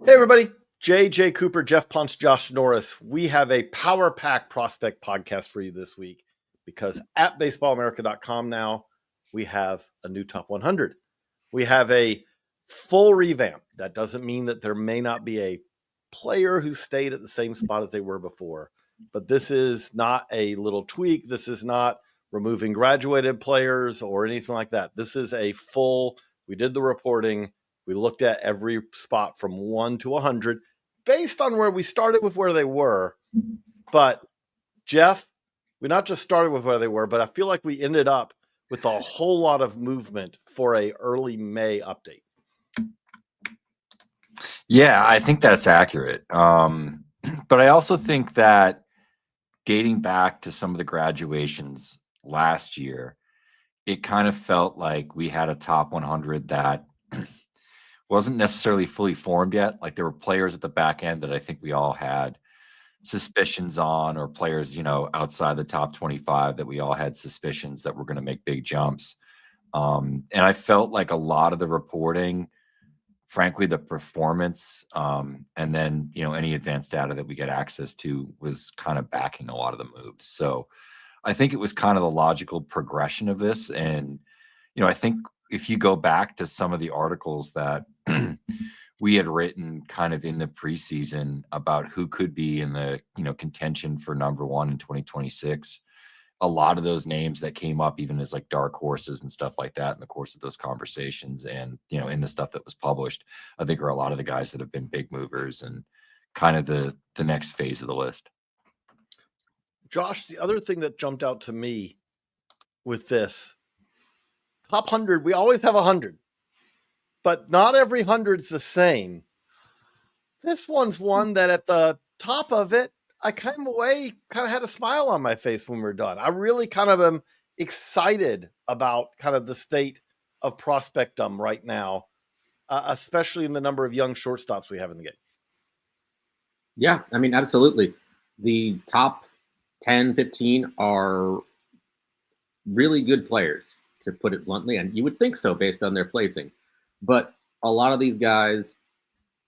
Hey, everybody. JJ Cooper, Geoff Pontes, Josh Norris. We have a Power Pack Prospect podcast for you this week because at baseballamerica.com now, we have a new top 100. We have a full revamp. That doesn't mean that there may not be a player who stayed at the same spot as they were before, but this is not a little tweak. This is not removing graduated players or anything like that. This is a full, we did the reporting. We looked at every spot from 1 to 100 based on where we started with where they were. But, Geoff, we not just started with where they were, but I feel like we ended up with a whole lot of movement for a early May update. Yeah, I think that's accurate. But I also think that dating back to some of the graduations last year, it kind of felt like we had a top 100 that wasn't necessarily fully formed yet. Like there were players at the back end that I think we all had suspicions on, or players, outside the top 25 that we all had suspicions that were going to make big jumps. And I felt like a lot of the reporting, frankly, the performance, and then, any advanced data that we get access to was kind of backing a lot of the moves. So I think it was kind of the logical progression of this. And, I think if you go back to some of the articles that we had written kind of in the preseason about who could be in the, contention for number one in 2026, a lot of those names that came up even as like dark horses and stuff like that in the course of those conversations and, in the stuff that was published, I think are a lot of the guys that have been big movers and kind of the next phase of the list. Josh, the other thing that jumped out to me with this top 100, we always have 100, but not every 100's the same. This one's one that at the top of it, I came away, kind of had a smile on my face when we're done. I really kind of am excited about kind of the state of prospectum right now, especially in the number of young shortstops we have in the game. Yeah, I mean, absolutely. The top 10, 15 are really good players, to put it bluntly, and you would think so based on their placing. But a lot of these guys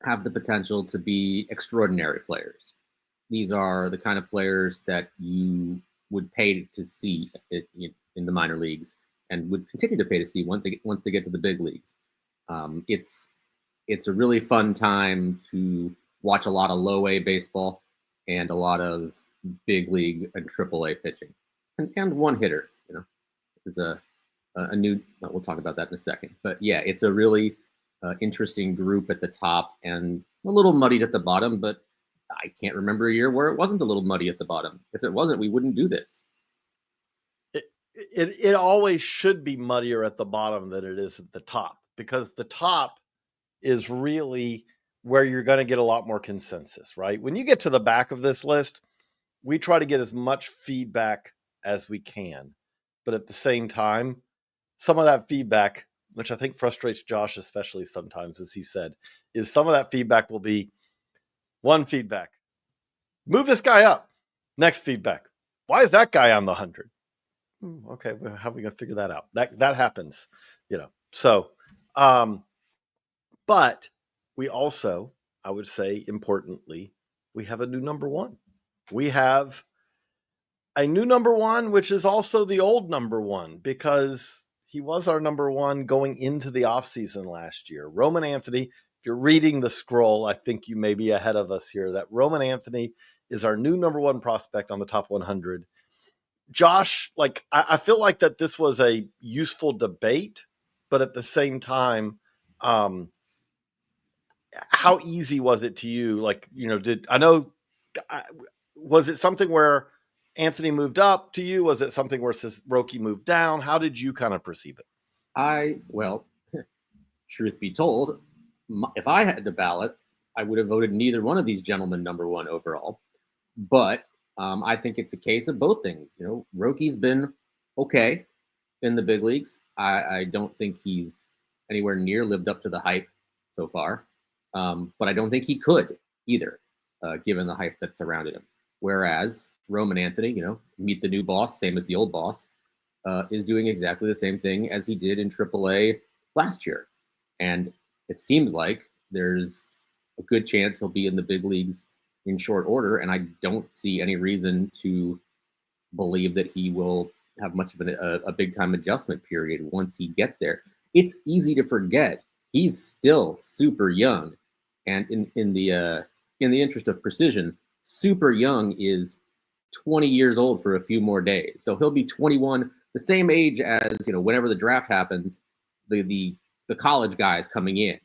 have the potential to be extraordinary players. These are the kind of players that you would pay to see in the minor leagues and would continue to pay to see once they get to the big leagues. It's a really fun time to watch a lot of low A baseball and a lot of big league and triple A pitching, and one hitter. There's a new. We'll talk about that in a second. But yeah, it's a really interesting group at the top and a little muddied at the bottom. But I can't remember a year where it wasn't a little muddy at the bottom. If it wasn't, we wouldn't do this. It always should be muddier at the bottom than it is at the top, because the top is really where you're going to get a lot more consensus, right? When you get to the back of this list, we try to get as much feedback as we can. But at the same time, some of that feedback, which I think frustrates Josh especially sometimes, as he said, is some of that feedback will be one feedback: move this guy up. Next feedback: why is that guy on the 100? Okay, well, how are we going to figure that out? That happens, So, but we also, I would say, importantly, we have a new number one. We have a new number one, which is also the old number one, because he was our number one going into the offseason last year. Roman Anthony, if you're reading the scroll, I think you may be ahead of us here, that Roman Anthony is our new number one prospect on the top 100. Josh, I feel like that this was a useful debate, but at the same time, how easy was it to you? Was it something where Anthony moved up to you? Was it something where Roki moved down? How did you kind of perceive it? Truth be told, if I had the ballot, I would have voted neither one of these gentlemen number one overall. But I think it's a case of both things. Roki's been okay in the big leagues. I don't think he's anywhere near lived up to the hype so far. But I don't think he could either, given the hype that surrounded him. Whereas Roman Anthony, meet the new boss, same as the old boss, is doing exactly the same thing as he did in AAA last year. And it seems like there's a good chance he'll be in the big leagues in short order, and I don't see any reason to believe that he will have much of a big time adjustment period once he gets there. It's easy to forget he's still super young, and in the interest of precision, super young is 20 years old for a few more days. So he'll be 21, the same age as, whenever the draft happens, the college guys coming in.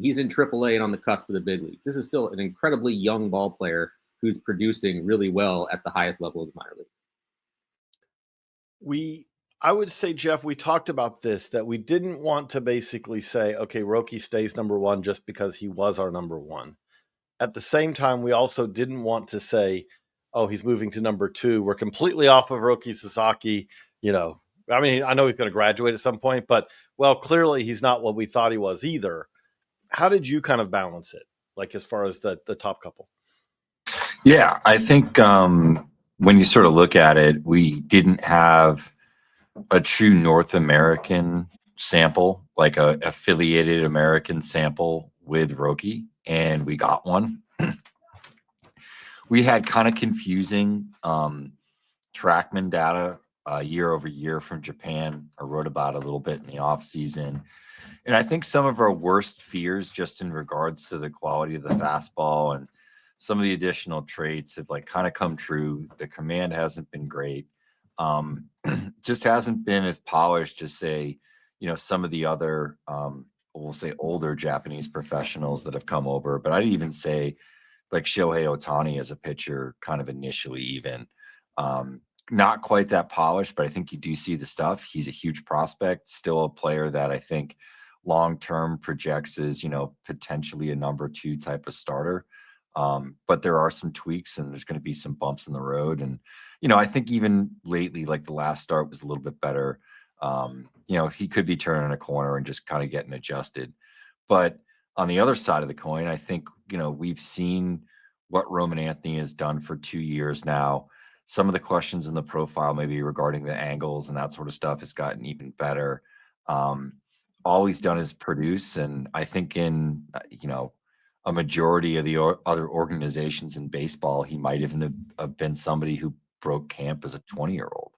He's in AAA and on the cusp of the big leagues. This is still an incredibly young ball player who's producing really well at the highest level of the minor leagues. I would say, Geoff, we talked about this, that we didn't want to basically say, okay, Roki stays number one just because he was our number one. At the same time, we also didn't want to say, oh, he's moving to number two. We're completely off of Roki Sasaki. I mean, I know he's going to graduate at some point, but, well, clearly he's not what we thought he was either. How did you kind of balance it, like as far as the top couple? Yeah, I think when you sort of look at it, we didn't have a true North American sample, like a affiliated American sample with Roki, and we got one. We had kind of confusing TrackMan data year over year from Japan. I wrote about it a little bit in the off season. And I think some of our worst fears just in regards to the quality of the fastball and some of the additional traits have like kind of come true. The command hasn't been great. Just hasn't been as polished as say, some of the other, we'll say older Japanese professionals that have come over. But I'd even say like Shohei Ohtani as a pitcher kind of initially even. Not quite that polished, but I think you do see the stuff. He's a huge prospect, still a player that I think long-term projects as, potentially a number two type of starter. But there are some tweaks and there's going to be some bumps in the road. And, I think even lately, like the last start was a little bit better. He could be turning a corner and just kind of getting adjusted. But on the other side of the coin, I think, we've seen what Roman Anthony has done for 2 years now. Some of the questions in the profile, maybe regarding the angles and that sort of stuff, has gotten even better. All he's done is produce. And I think in, a majority of the other organizations in baseball, he might even have been somebody who broke camp as a 20-year-old.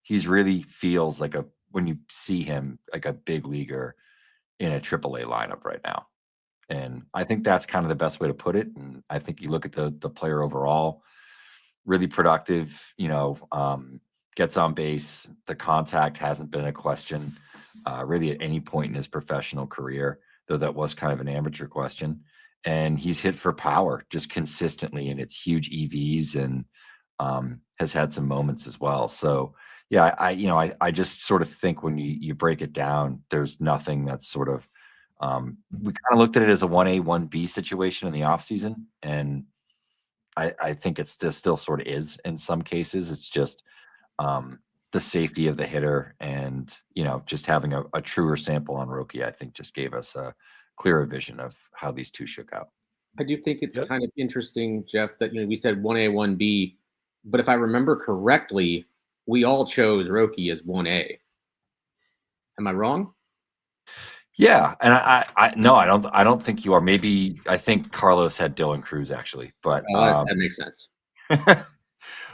He's really feels like when you see him, like a big leaguer in a AAA lineup right now. And I think that's kind of the best way to put it. And I think you look at the player overall, really productive, gets on base. The contact hasn't been a question really at any point in his professional career, though that was kind of an amateur question. And he's hit for power just consistently, and it's huge EVs, and has had some moments as well. So yeah, I just sort of think when you break it down, there's nothing that's sort of we kind of looked at it as a 1A, 1B situation in the offseason, and I think it still sort of is in some cases. It's just the safety of the hitter and, just having a truer sample on Roki, I think just gave us a clearer vision of how these two shook out. I do think it's kind of interesting, Geoff, that we said 1A, 1B, but if I remember correctly, we all chose Roki as 1A. Am I wrong? Yeah, and I no, I don't think you are. Maybe I think Carlos had Dylan Cruz actually, but that makes sense.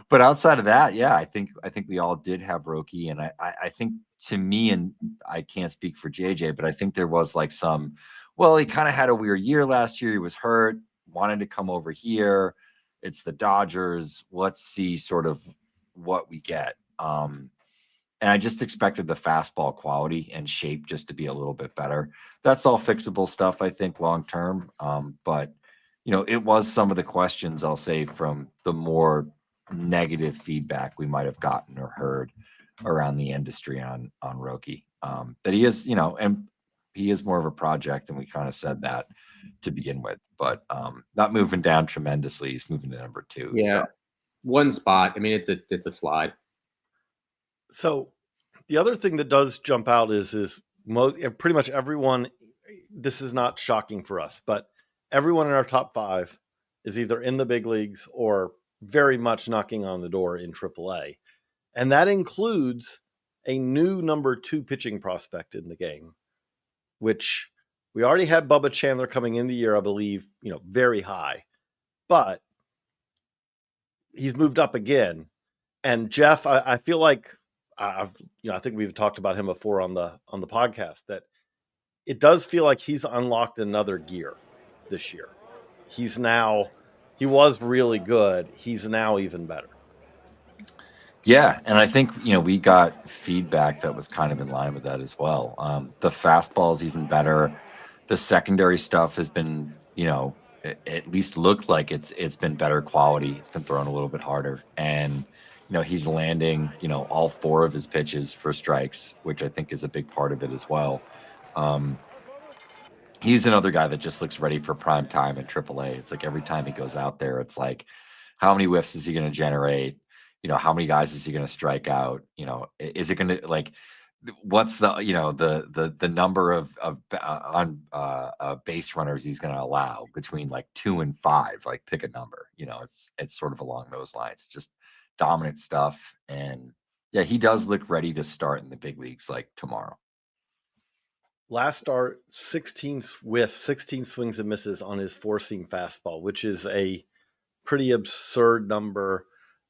But outside of that, yeah, I think we all did have Roki, and I think to me, and I can't speak for JJ, but I think there was like he kind of had a weird year last year. He was hurt, wanted to come over here. It's the Dodgers. Let's see sort of what we get. And I just expected the fastball quality and shape just to be a little bit better. That's all fixable stuff, I think, long term. But it was some of the questions, I'll say, from the more negative feedback we might have gotten or heard around the industry on Roki. That he is, and he is more of a project, and we kind of said that to begin with. But not moving down tremendously. He's moving to number 2. Yeah, so. One spot. I mean, it's a slide. So the other thing that does jump out is pretty much everyone, this is not shocking for us, but everyone in our top 5 is either in the big leagues or very much knocking on the door in AAA. And that includes a new number 2 pitching prospect in the game, which We already had Bubba Chandler coming in the year, I believe, very high, but he's moved up again. And Geoff, I feel like I think we've talked about him before on the podcast, that it does feel like he's unlocked another gear this year. He was really good. He's now even better. Yeah, and I think we got feedback that was kind of in line with that as well. The fastball is even better. The secondary stuff has been, at least looked like it's been better quality. It's been thrown a little bit harder, and he's landing all 4 of his pitches for strikes, which I think is a big part of it as well. He's another guy that just looks ready for prime time in AAA. It's like every time he goes out there, it's like, how many whiffs is he going to generate? How many guys is he going to strike out? Is it going to, like, what's the the number of base runners he's going to allow between like 2 and 5? Like, pick a number. It's sort of along those lines. It's just dominant stuff, and yeah, he does look ready to start in the big leagues like tomorrow. Last start, 16 whiffs, 16 swings and misses on his 4-seam fastball, which is a pretty absurd number.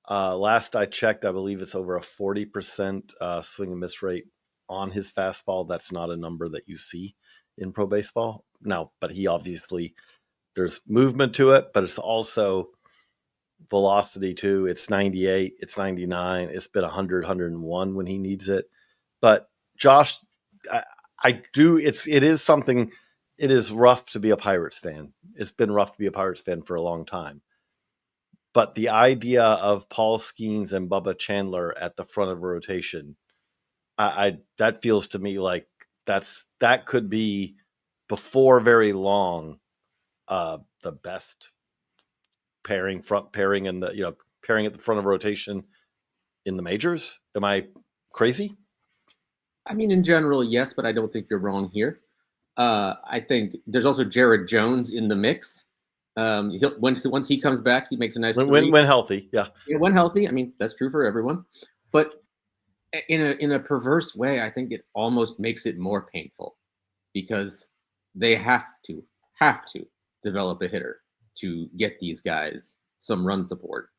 Last I checked, I believe it's over a 40% swing and miss rate on his fastball. That's not a number that you see in pro baseball now, but he obviously, there's movement to it, but it's also velocity too. It's 98, it's 99, it's been 100, 101 when he needs it. But Josh, it is rough to be a Pirates fan. It's been rough to be a Pirates fan for a long time. But the idea of Paul Skeens and Bubba Chandler at the front of a rotation, that feels to me like that could be, before very long, the best front pairing, and the pairing at the front of a rotation in the majors. Am I crazy? I mean, in general, yes, but I don't think you're wrong here. I think there's also Jared Jones in the mix. Once he comes back, he makes a nice when healthy. Yeah, when healthy. I mean, that's true for everyone. But in a perverse way, I think it almost makes it more painful, because they have to develop a hitter to get these guys some run support.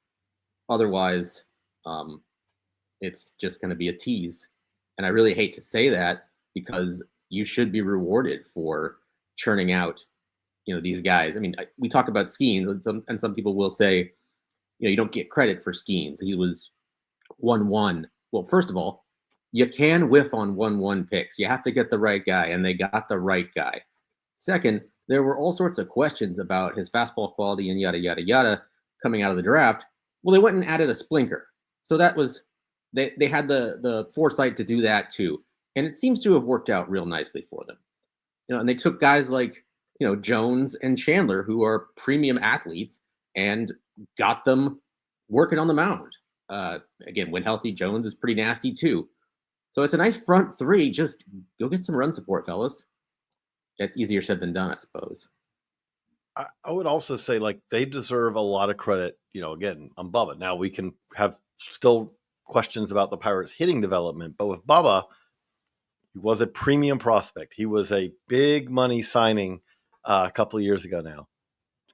Otherwise, it's just going to be a tease. And I really hate to say that, because you should be rewarded for churning out, these guys. I mean, we talk about Skeens, and some people will say, you don't get credit for Skeens. He was 1-1. Well, first of all, you can whiff on 1-1 picks. You have to get the right guy, and they got the right guy. Second, there were all sorts of questions about his fastball quality and yada, yada, yada coming out of the draft. Well, they went and added a splinker. So that was, they had the foresight to do that too. And it seems to have worked out real nicely for them. And they took guys like, Jones and Chandler, who are premium athletes, and got them working on the mound. Again, when healthy, Jones is pretty nasty too. So it's a nice front 3. Just go get some run support, fellas. It's easier said than done, I suppose. I would also say, like, they deserve a lot of credit. Again, on Bubba. Now, we can have still questions about the Pirates' hitting development, but with Bubba, he was a premium prospect. He was a big money signing a couple of years ago now.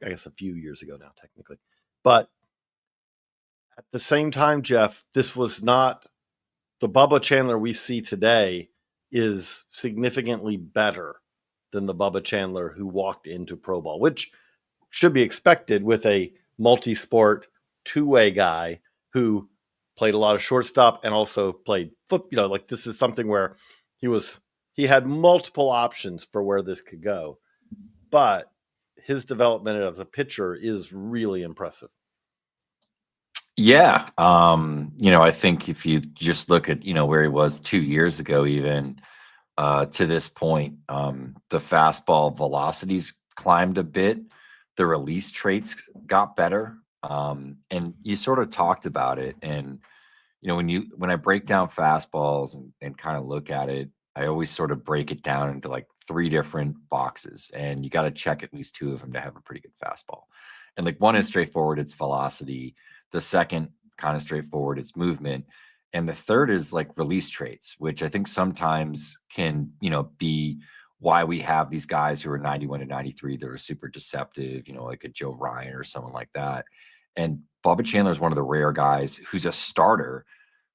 I guess a few years ago now, technically. But at the same time, Geoff, this was not the Bubba Chandler we see today is significantly better than the Bubba Chandler who walked into pro ball, which should be expected with a multi-sport 2-way guy who played a lot of shortstop and also played foot. Like, this is something where he had multiple options for where this could go, but his development as a pitcher is really impressive. Yeah. I think if you just look at, where he was 2 years ago, even to this point, the fastball velocities climbed a bit. The release traits got better. And you sort of talked about it. And, when I break down fastballs and kind of look at it, I always sort of break it down into like 3 different boxes, and you got to check at least 2 of them to have a pretty good fastball. And like, one is straightforward, it's velocity. The second, kind of straightforward, it's movement. And the third is like release traits, which I think sometimes can, be why we have these guys who are 91 and 93 that are super deceptive, like a Joe Ryan or someone like that. And Bubba Chandler is one of the rare guys who's a starter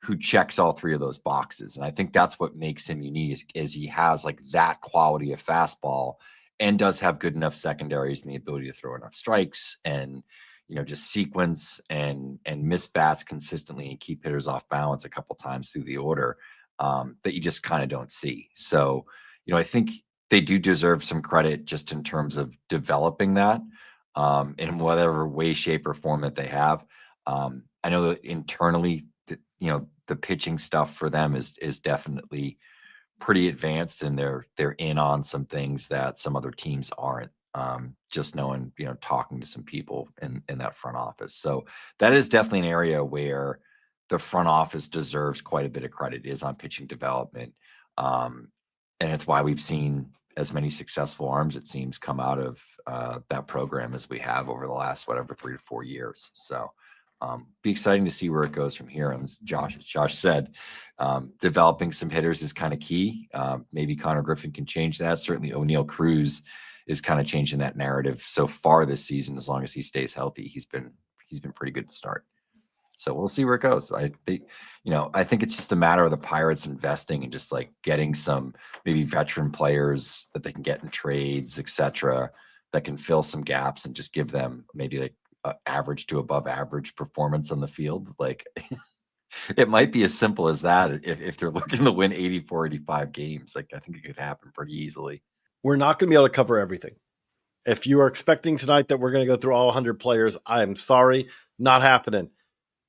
who checks all three of those boxes. And I think that's what makes him unique is he has like that quality of fastball and does have good enough secondaries and the ability to throw enough strikes and, just sequence and miss bats consistently and keep hitters off balance a couple times through the order that you just kind of don't see. So, I think they do deserve some credit just in terms of developing that in whatever way, shape, or form that they have. I know that internally, the pitching stuff for them is definitely pretty advanced, and they're in on some things that some other teams aren't. Just knowing, talking to some people in that front office. So that is definitely an area where the front office deserves quite a bit of credit is on pitching development. And it's why we've seen as many successful arms, it seems, come out of that program as we have over the last, 3 to 4 years. So be exciting to see where it goes from here. And as Josh said, developing some hitters is kind of key. Maybe Connor Griffin can change that. Certainly O'Neal Cruz is kind of changing that narrative so far this season. As long as he stays healthy, he's been pretty good to start. So we'll see where it goes. I think it's just a matter of the Pirates investing and just like getting some maybe veteran players that they can get in trades, etc., that can fill some gaps and just give them maybe like average to above average performance on the field. Like it might be as simple as that if they're looking to win 84, 85 games. Like I think it could happen pretty easily. We're not going to be able to cover everything. If you are expecting tonight that we're going to go through all 100 players, I'm sorry, not happening.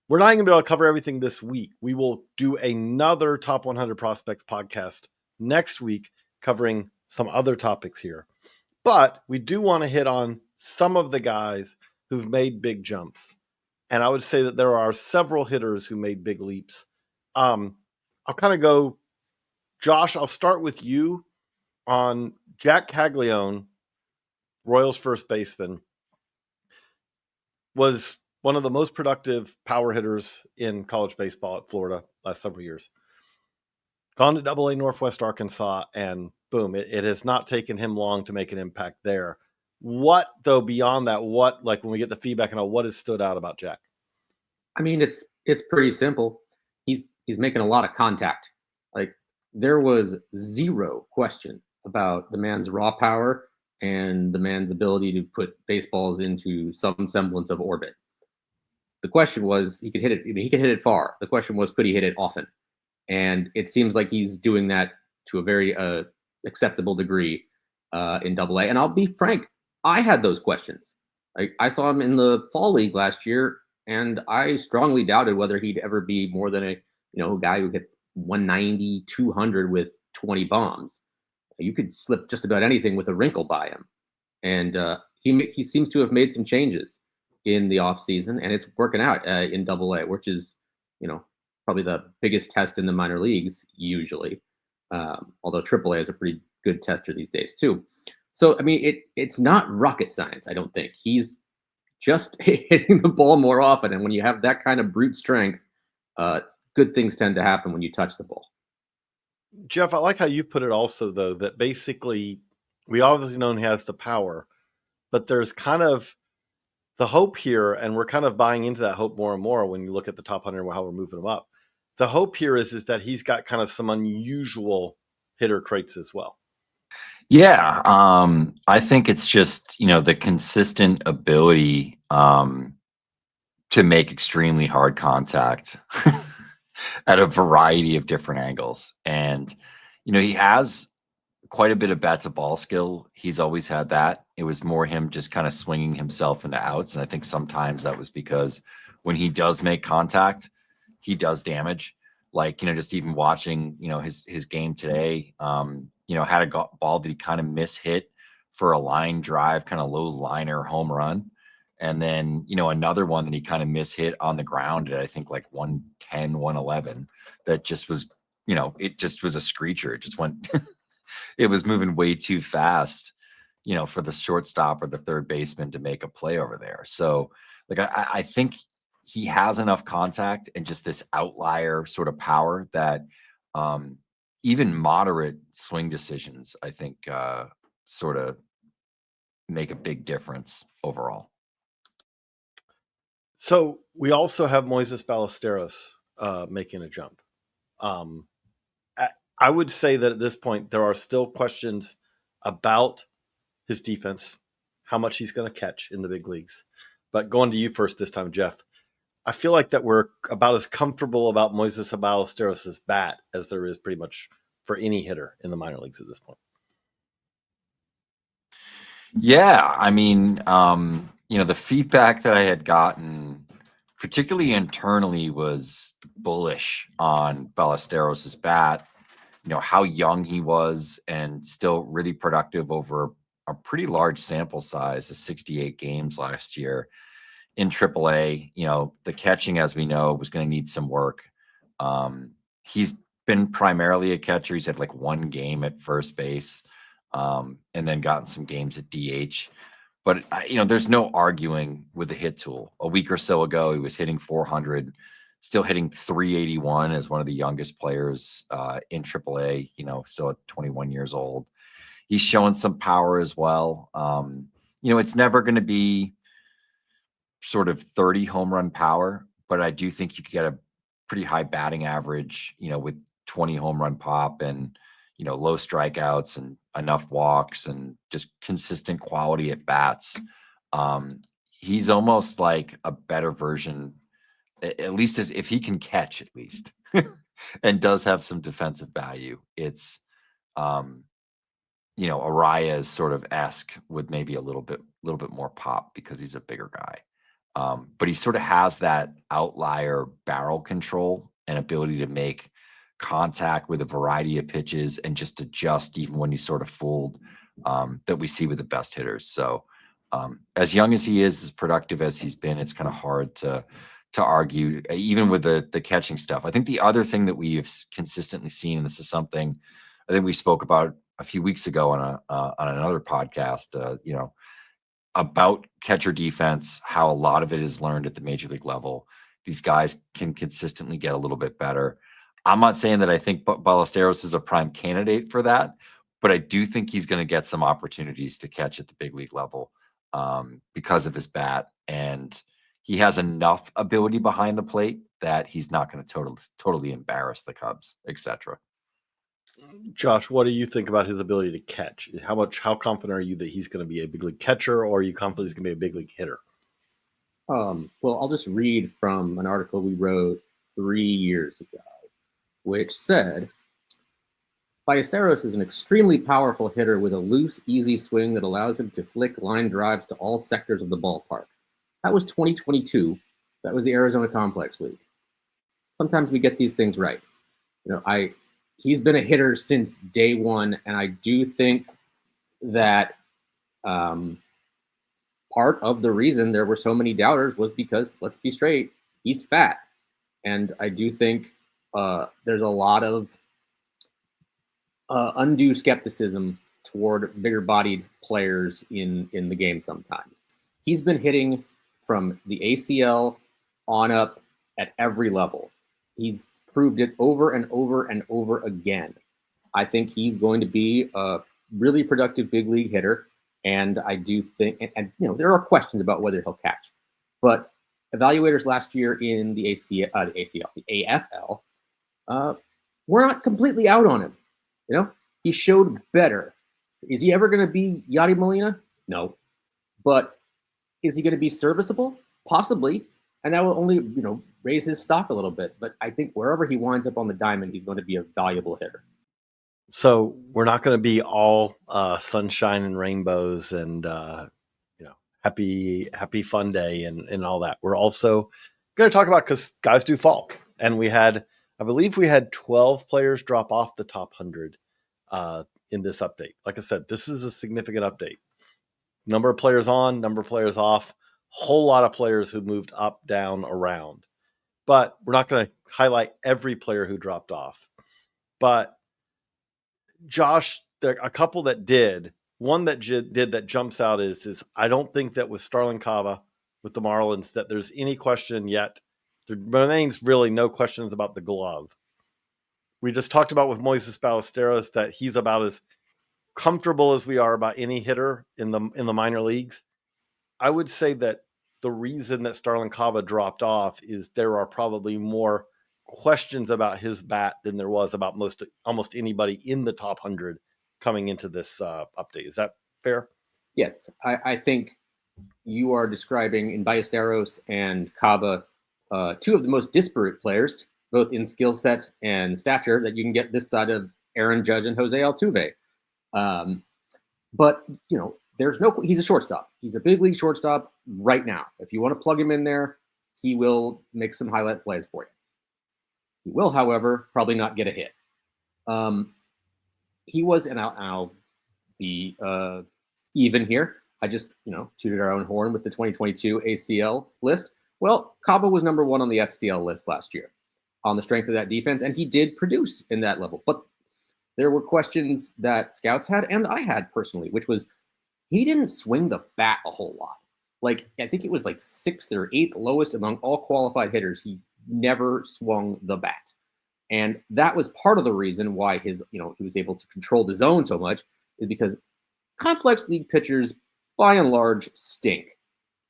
We're not going to be able to cover everything this week. We will do another Top 100 Prospects podcast next week covering some other topics here. But we do want to hit on some of the guys who've made big jumps. And I would say that there are several hitters who made big leaps. I'll kind of go, Josh, I'll start with you on Jack Caglione, Royals first baseman, was one of the most productive power hitters in college baseball at Florida last several years. Gone to AA Northwest Arkansas, and boom, it has not taken him long to make an impact there. What, though, beyond that, like when we get the feedback and what has stood out about Jack? I mean, it's pretty simple. He's making a lot of contact. Like there was zero question about the man's raw power and the man's ability to put baseballs into some semblance of orbit. The question was, he could hit it. I mean, he could hit it far. The question was, could he hit it often? And it seems like he's doing that to a very acceptable degree in AA. And I'll be frank, I had those questions. I saw him in the fall league last year, and I strongly doubted whether he'd ever be more than a guy who hits 190, 200 with 20 bombs. You could slip just about anything with a wrinkle by him. And he seems to have made some changes in the offseason, and it's working out in AA, which is, probably the biggest test in the minor leagues usually. Although AAA is a pretty good tester these days too. So, I mean, it's not rocket science, I don't think. He's just hitting the ball more often. And when you have that kind of brute strength, good things tend to happen when you touch the ball. Geoff, I like how you put it also, though, that basically we obviously know he has the power, but there's kind of the hope here, and we're kind of buying into that hope more and more when you look at the top 100 and how we're moving them up. The hope here is that he's got kind of some unusual hitter traits as well. Yeah, I think it's just, the consistent ability to make extremely hard contact at a variety of different angles. And, he has quite a bit of bat to ball skill. He's always had that. It was more him just kind of swinging himself into outs. And I think sometimes that was because when he does make contact, he does damage. Like, just even watching, his game today, had a ball that he kind of mishit for a line drive, kind of low liner home run. And then, another one that he kind of mishit on the ground at, I think, like 110, 111, that just was, it just was a screecher. It just went, it was moving way too fast, for the shortstop or the third baseman to make a play over there. So, like, I think he has enough contact and just this outlier sort of power that even moderate swing decisions, I think, sort of make a big difference overall. So we also have Moises Ballesteros making a jump. I would say that at this point, there are still questions about his defense, how much he's going to catch in the big leagues. But going to you first this time, Geoff, I feel like that we're about as comfortable about Moises Ballesteros' bat as there is pretty much for any hitter in the minor leagues at this point. Yeah, I mean, the feedback that I had gotten, particularly internally, was bullish on Ballesteros' bat. How young he was and still really productive over a pretty large sample size of 68 games last year in AAA. The catching, as we know, was going to need some work. He's been primarily a catcher. He's had like one game at first base, and then gotten some games at DH. But there's no arguing with the hit tool. A week or so ago, he was hitting 400, still hitting 381 as one of the youngest players in AAA. Still at 21 years old. He's showing some power as well. It's never going to be sort of 30 home run power, but I do think you could get a pretty high batting average, with 20 home run pop and, low strikeouts and enough walks and just consistent quality at bats. He's almost like a better version, at least if he can catch, at least, and does have some defensive value. It's, Arias sort of esque with maybe a little bit more pop because he's a bigger guy. But he sort of has that outlier barrel control and ability to make contact with a variety of pitches and just adjust even when he's sort of fooled, that we see with the best hitters. So as young as he is, as productive as he's been, it's kind of hard to argue, even with the catching stuff. I think the other thing that we have consistently seen, and this is something I think we spoke about a few weeks ago on another podcast, about catcher defense, how a lot of it is learned at the major league level. These guys can consistently get a little bit better. I'm not saying that I think Ballesteros is a prime candidate for that, but I do think he's going to get some opportunities to catch at the big league level because of his bat. And he has enough ability behind the plate that he's not going to totally embarrass the Cubs, etc. Josh, what do you think about his ability to catch? How confident are you that he's going to be a big league catcher, or are you confident he's going to be a big league hitter? Well, I'll just read from an article we wrote 3 years ago, which said, Ballesteros is an extremely powerful hitter with a loose, easy swing that allows him to flick line drives to all sectors of the ballpark. That was 2022. That was the Arizona Complex League. Sometimes we get these things right. He's been a hitter since day one, and I do think that part of the reason there were so many doubters was because, let's be straight, he's fat. And I do think there's a lot of undue skepticism toward bigger-bodied players in the game sometimes. He's been hitting from the ACL on up at every level. He's proved it over and over and over again. I think he's going to be a really productive big league hitter. And I do think, and there are questions about whether he'll catch, but evaluators last year in the AFL, were not completely out on him. He showed better. Is he ever going to be Yadi Molina? No. But is he going to be serviceable? Possibly. And that will only, raise his stock a little bit. But I think wherever he winds up on the diamond, he's going to be a valuable hitter. So we're not going to be all sunshine and rainbows and happy fun day and all that. We're also going to talk about, because guys do fall, and I believe we had 12 players drop off the top 100 in this update. Like I said, this is a significant update. Number of players on, number of players off, whole lot of players who moved up, down, around. But we're not going to highlight every player who dropped off. But Josh, there are a couple that did. One that did that jumps out is I don't think that with Starlin Cava, with the Marlins, that there's any question yet. There remains really no questions about the glove. we just talked about with Moises Ballesteros that he's about as comfortable as we are about any hitter in the minor leagues. I would say that the reason that Starlin Caba dropped off is there are probably more questions about his bat than there was about almost anybody in the top 100 coming into this update. Is that fair? Yes, I think you are describing in Ballesteros and Caba two of the most disparate players, both in skill set and stature, that you can get this side of Aaron Judge and Jose Altuve. But, you know, he's a shortstop. He's a big league shortstop right now. If you want to plug him in there, he will make some highlight plays for you. He will, however, probably not get a hit. He was, and I'll be even here. I just, tooted our own horn with the 2022 ACL list. Well, Caba was number 1 on the FCL list last year on the strength of that defense, and he did produce in that level. But there were questions that scouts had, and I had personally, which was he didn't swing the bat a whole lot. Like, I think it was like 6th or 8th lowest among all qualified hitters. He never swung the bat. And that was part of the reason why he was able to control the zone so much, is because complex league pitchers, by and large, stink.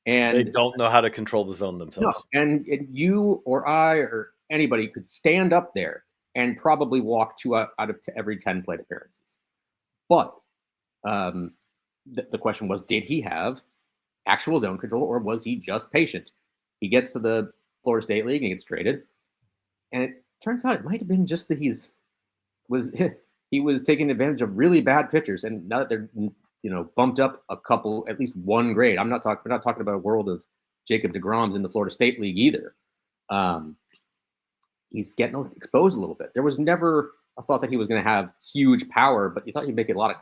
And they don't know how to control the zone themselves. No, and you or I or anybody could stand up there and probably walk 2 out of every 10 plate appearances. But the question was, did he have actual zone control, or was he just patient? He gets to the Florida State League and gets traded, and it turns out it might have been just that he was taking advantage of really bad pitchers, and now that they're bumped up a couple, at least 1 grade. We're not talking about a world of Jacob deGroms in the Florida State League either. He's getting exposed a little bit. There was never a thought that he was going to have huge power, but you thought he'd make a lot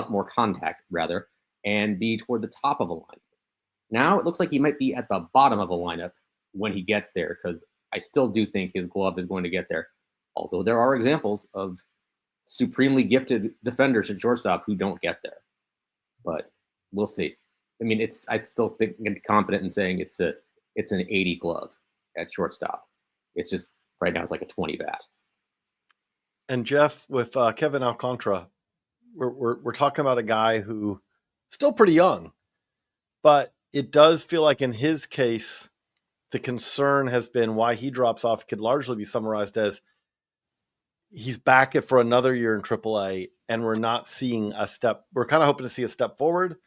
more contact rather, and be toward the top of a lineup. Now it looks like he might be at the bottom of a lineup when he gets there, because I still do think his glove is going to get there. Although there are examples of supremely gifted defenders at shortstop who don't get there. But we'll see. I mean, I still think I'm confident in saying it's an 80 glove at shortstop. It's just right now it's like a 20 bat. And Geoff, with Kevin Alcantara, we're talking about a guy who still pretty young, but it does feel like in his case, the concern has been why he drops off could largely be summarized as he's back for another year in AAA, and we're not seeing a step. We're kind of hoping to see a step forward,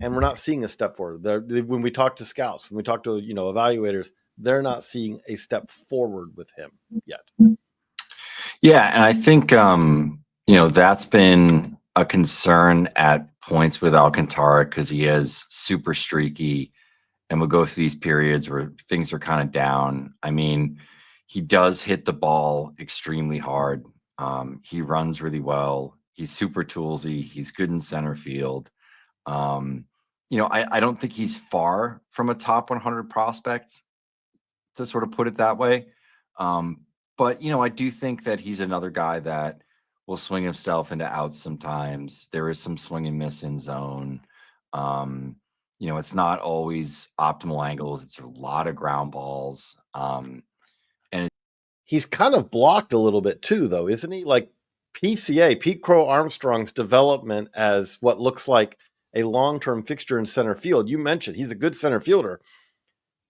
and we're not seeing a step forward. When we talk to scouts, when we talk to evaluators, they're not seeing a step forward with him yet. Yeah, and I think that's been a concern at points with Alcantara, because he is super streaky, and we'll go through these periods where things are kind of down. I mean, he does hit the ball extremely hard. He runs really well. He's super toolsy. He's good in center field. I don't think he's far from a top 100 prospect, to sort of put it that way. But, I do think that he's another guy that will swing himself into outs sometimes. There is some swing and miss in zone. It's not always optimal angles. It's a lot of ground balls. He's kind of blocked a little bit too, though, isn't he? Like PCA, Pete Crow Armstrong's development as what looks like a long-term fixture in center field. You mentioned he's a good center fielder.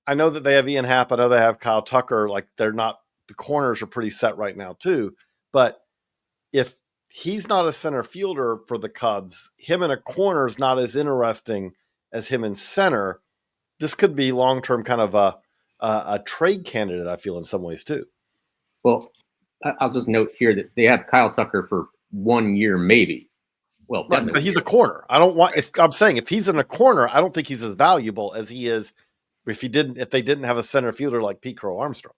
I know that they have Ian Happ. I know they have Kyle Tucker. Like, they're not, the corners are pretty set right now too. But if he's not a center fielder for the Cubs, him in a corner is not as interesting as him in center. This could be long-term kind of a trade candidate, I feel, in some ways too. Well, I'll just note here that they have Kyle Tucker for 1 year, maybe. Well, right, but he's a corner. If he's in a corner, I don't think he's as valuable as he is if they didn't have a center fielder like Pete Crow Armstrong.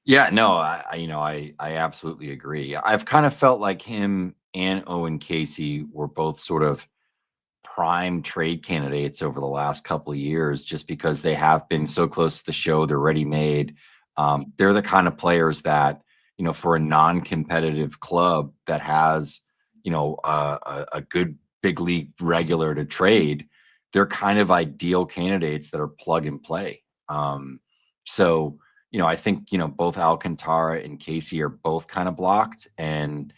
Yeah, no, I absolutely agree. I've kind of felt like him and Owen Casey were both sort of prime trade candidates over the last couple of years, just because they have been so close to the show. They're ready-made. They're the kind of players that, for a non-competitive club that has, a good big league regular to trade, they're kind of ideal candidates that are plug and play. So, I think, both Alcantara and Casey are both kind of blocked. And,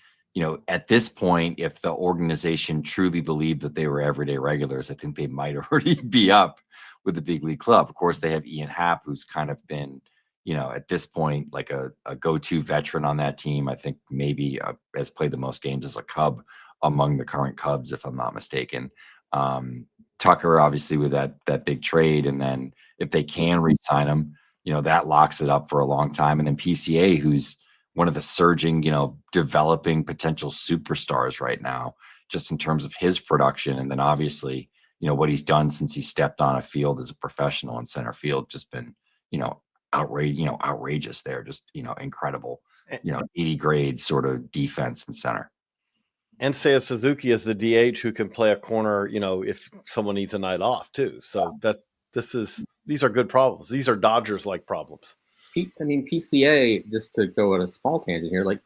at this point, if the organization truly believed that they were everyday regulars, I think they might already be up with the big league club. Of course, they have Ian Happ, who's kind of been, at this point, like a go-to veteran on that team. I think maybe has played the most games as a Cub among the current Cubs, if I'm not mistaken. Tucker, obviously, with that big trade. And then if they can re-sign him, that locks it up for a long time. And then PCA, who's one of the surging, developing potential superstars right now, just in terms of his production. And then obviously, what he's done since he stepped on a field as a professional in center field, just been, outrageous there, just, incredible, 80 grade sort of defense in center. And Seiya Suzuki is the DH who can play a corner, if someone needs a night off too. So these are good problems. These are Dodgers-like problems. PCA, just to go on a small tangent here, like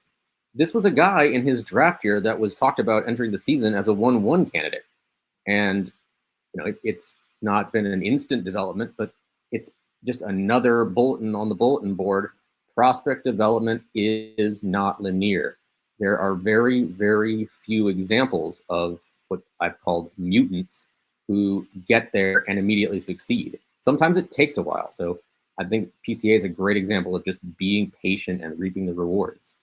this was a guy in his draft year that was talked about entering the season as a 1-1 candidate. And, it's not been an instant development, but it's just another bulletin on the bulletin board. Prospect development is not linear. There are very, very few examples of what I've called mutants who get there and immediately succeed. Sometimes it takes a while. So I think PCA is a great example of just being patient and reaping the rewards.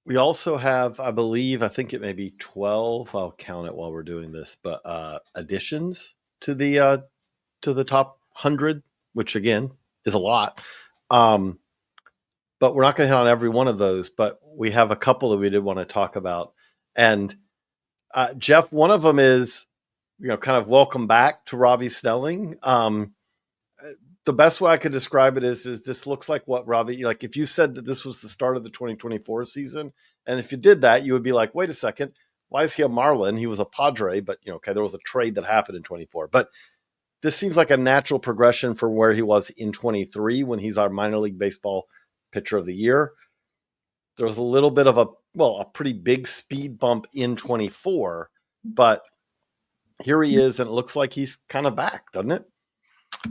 We also have, I think it may be 12. I'll count it while we're doing this, but additions to the top 100, which again is a lot. But we're not going to hit on every one of those. But we have a couple that we did want to talk about. And Geoff, one of them is, kind of welcome back to Robbie Snelling. The best way I could describe it is this looks like what Robbie, like if you said that this was the start of the 2024 season, and if you did that, you would be like, wait a second, why is he a Marlin? He was a Padre, but there was a trade that happened in 24. But this seems like a natural progression from where he was in 23 when he's our minor league baseball pitcher of the year. There was a little bit of a pretty big speed bump in 24, but here he is, and it looks like he's kind of back, doesn't it?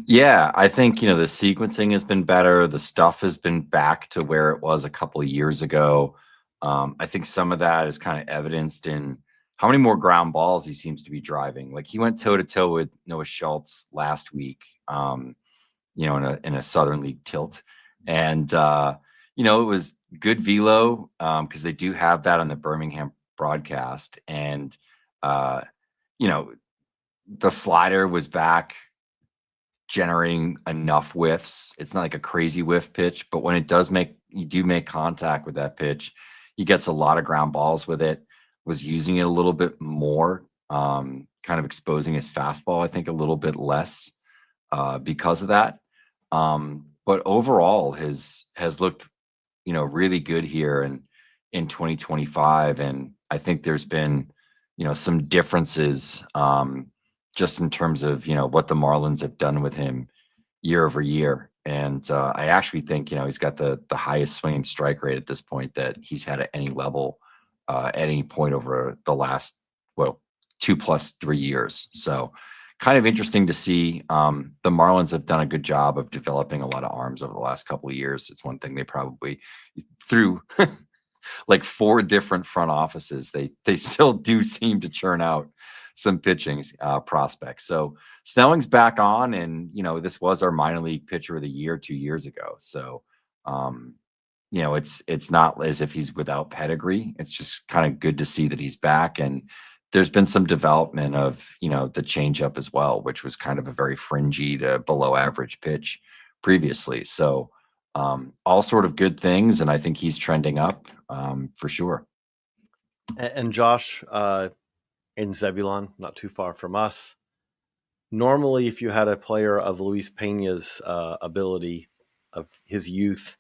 Yeah, I think, the sequencing has been better. The stuff has been back to where it was a couple of years ago. I think some of that is kind of evidenced in how many more ground balls he seems to be driving. Like he went toe to toe with Noah Schultz last week, in a Southern League tilt. And, it was good velo because they do have that on the Birmingham broadcast. And, the slider was back, generating enough whiffs. It's not like a crazy whiff pitch, but when it does you do make contact with that pitch, he gets a lot of ground balls with it. Was using it a little bit more, kind of exposing his fastball, I think, a little bit less because of that. But overall has looked, really good here in 2025. And I think there's been, some differences just in terms of, what the Marlins have done with him year over year. And I actually think, he's got the highest swinging strike rate at this point that he's had at any level, at any point over the last, 2+3 years. So kind of interesting to see. The Marlins have done a good job of developing a lot of arms over the last couple of years. It's one thing they probably through like 4 different front offices, they still do seem to churn out some pitching prospects. So Snelling's back on, and this was our minor league pitcher of the year 2 years ago. So it's not as if he's without pedigree. It's just kind of good to see that he's back. And there's been some development of the changeup as well, which was kind of a very fringy to below average pitch previously. So all sort of good things, and I think he's trending up for sure. And Josh, in Zebulon, not too far from us. Normally, if you had a player of Luis Pena's ability, of his youth,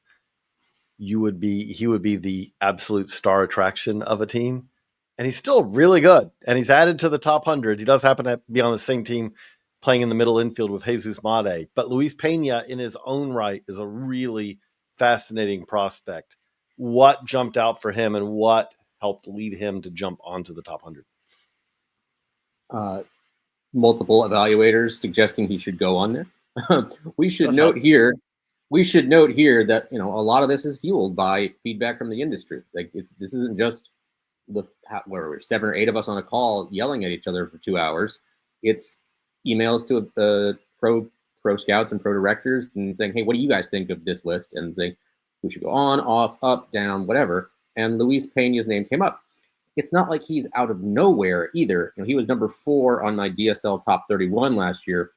he would be the absolute star attraction of a team. And he's still really good. And he's added to the top 100. He does happen to be on the same team playing in the middle infield with Jesus Made. But Luis Pena in his own right is a really fascinating prospect. What jumped out for him and what helped lead him to jump onto the top 100? Multiple evaluators suggesting he should go on there. We should note here we should note here that a lot of this is fueled by feedback from the industry. Like this isn't just where we're 7 or 8 of us on a call yelling at each other for 2 hours. It's emails to the pro scouts and pro directors and saying, hey, what do you guys think of this list? And saying we should go on, off, up, down, whatever. And Luis Pena's name came up. It's not like he's out of nowhere either. He was number 4 on my DSL top 31 last year.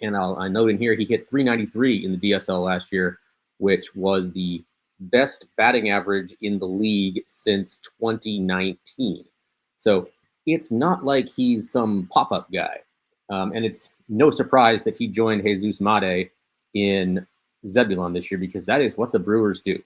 And I note in here he hit 393 in the DSL last year, which was the best batting average in the league since 2019. So it's not like he's some pop-up guy. And it's no surprise that he joined Jesus Made in Zebulon this year, because that is what the Brewers do.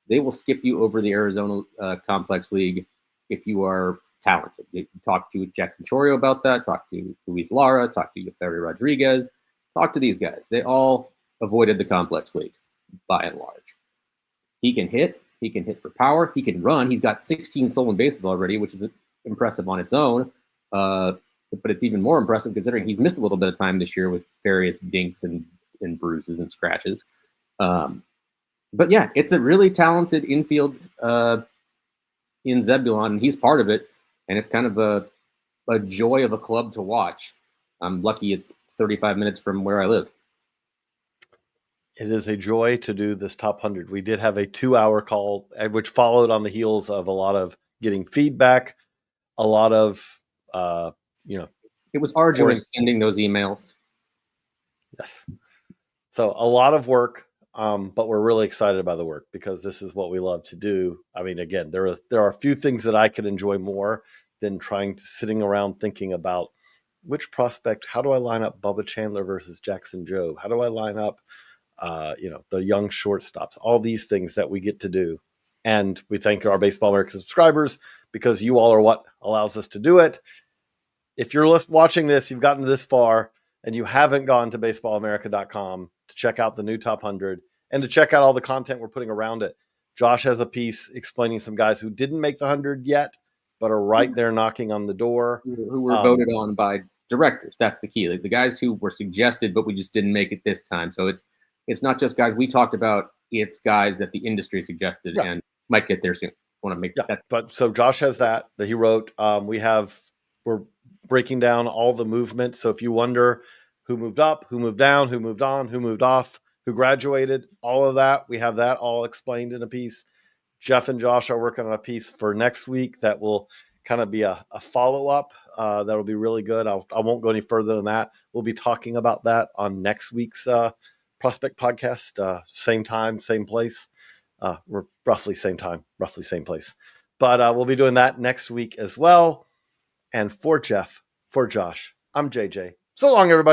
They will skip you over the Arizona Complex League if you are talented. You talk to Jackson Chorio about that, talk to Luis Lara, talk to Yeferi Rodriguez, talk to these guys. They all avoided the Complex League by and large. He can hit for power, he can run. He's got 16 stolen bases already, which is impressive on its own. But it's even more impressive considering he's missed a little bit of time this year with various dinks and bruises and scratches. But yeah, it's a really talented infield in Zebulon, and he's part of it. And it's kind of a joy of a club to watch. I'm lucky it's 35 minutes from where I live. It is a joy to do this top 100. We did have a 2-hour call, which followed on the heels of a lot of getting feedback, a lot of, it was arduous sending those emails. Yes. So a lot of work, but we're really excited by the work because this is what we love to do. I mean, again, there are a few things that I could enjoy more than sitting around thinking about which prospect, how do I line up Bubba Chandler versus Jackson Jobe? How do I line up, the young shortstops, all these things that we get to do. And we thank our Baseball America subscribers because you all are what allows us to do it. If you're watching this, you've gotten this far and you haven't gone to baseballamerica.com to check out the new top 100 and to check out all the content we're putting around it. Josh has a piece explaining some guys who didn't make the 100 yet, but are right there knocking on the door. Who were voted on by directors. That's the key. Like the guys who were suggested, but we just didn't make it this time. So it's not just guys we talked about. It's guys that the industry suggested and might get there soon. Want to make that. But so Josh has that he wrote. We're breaking down all the movement. So if you wonder who moved up, who moved down, who moved on, who moved off, who graduated, all of that, we have that all explained in a piece. Jeff and Josh are working on a piece for next week that will kind of be a follow-up. That'll be really good. I won't go any further than that. We'll be talking about that on next week's Prospect Podcast. Same time, same place. We're roughly same time, roughly same place. But we'll be doing that next week as well. And for Jeff, for Josh, I'm JJ. So long, everybody.